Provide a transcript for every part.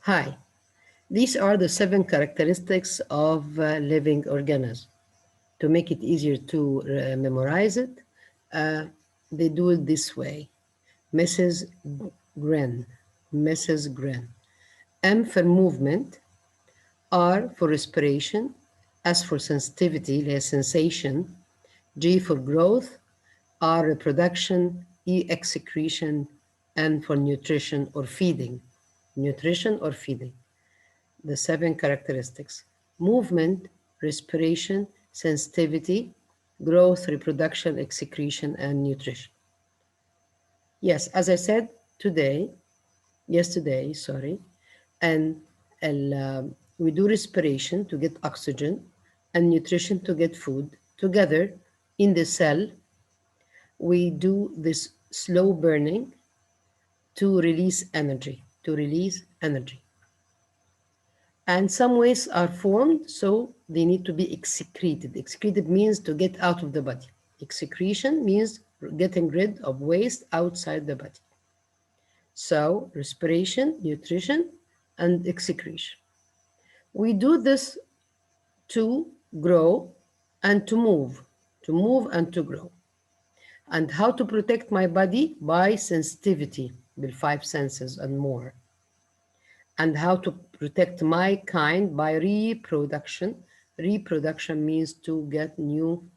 Hi, these are the 7 characteristics of living organisms. To make it easier to memorize it, uh, they do it this way. Mrs. Gren, Mrs. Gren. M for movement, R for respiration, S for sensitivity, the sensation, G for growth, R reproduction, E excretion, N for nutrition or feeding. Nutrition or feeding. The 7 characteristics: movement, respiration, sensitivity, growth, reproduction, excretion, and nutrition. Yes, as I said yesterday, sorry, and we do respiration to get oxygen and nutrition to get food. Together in the cell, we do this slow burning to release energy, And some waste are formed, so they need to be excreted. Excreted means to get out of the body. Excretion means getting rid of waste outside the body. So respiration, nutrition, and excretion. We do this to grow and to move and to grow. And how to protect my body? By sensitivity, with 5 senses and more. And how to protect my kind? By reproduction. Reproduction means to get new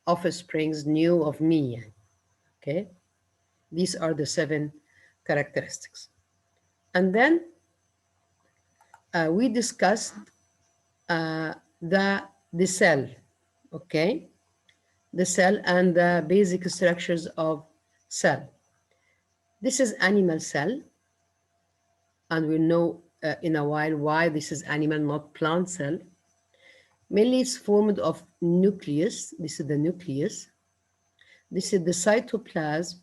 offsprings, new of me. Okay, these are the 7 characteristics. And then we discussed uh, the the cell. Okay, the cell and the basic structures of cell. This is animal cell, and we'll know in a while why this is animal, not plant cell. Mainly it's formed of nucleus. This is the nucleus. This is the cytoplasm.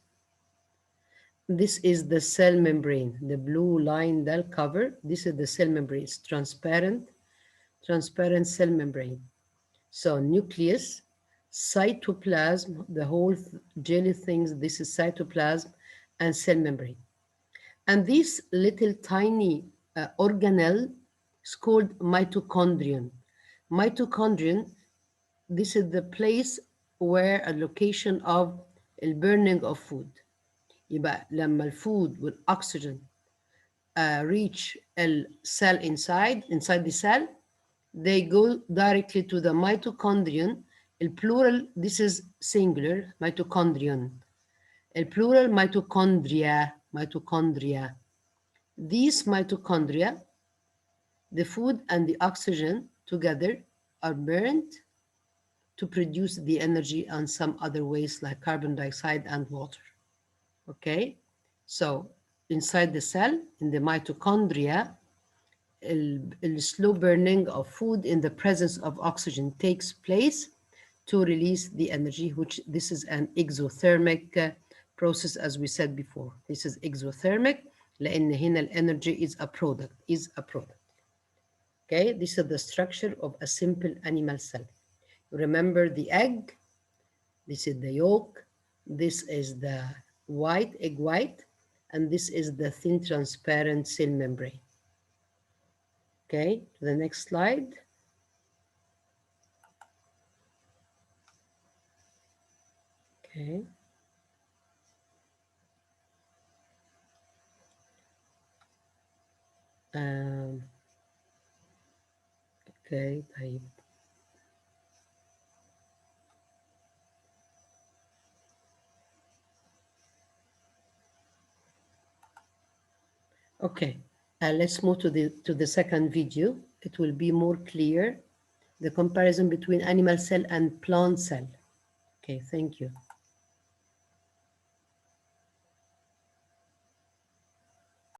This is the cell membrane, the blue line that cover. This is the cell membrane. It's transparent cell membrane. So nucleus, cytoplasm, the whole jelly things, this is cytoplasm and cell membrane. And this little tiny organelle is called mitochondrion. Mitochondrion, this is the place where a location of the burning of food. يبقى لما الفود والأكسجين reach cell inside the cell, they go directly to the mitochondrion. The plural, this is singular, mitochondrion. The plural, mitochondria. These mitochondria, the food and the oxygen together are burned to produce the energy and some other ways like carbon dioxide and water. Okay, so inside the cell, in the mitochondria, the slow burning of food in the presence of oxygen takes place to release the energy, which this is an exothermic process, as we said before. This is exothermic, لأن هنا الانرgy is a product. Okay, this is the structure of a simple animal cell. Remember the egg, this is the yolk, this is the egg white, and this is the thin transparent cell membrane. Okay, to the next slide. Okay. Okay, طيب. Okay, let's move to the second video. It will be more clear, the comparison between animal cell and plant cell. Okay, thank you.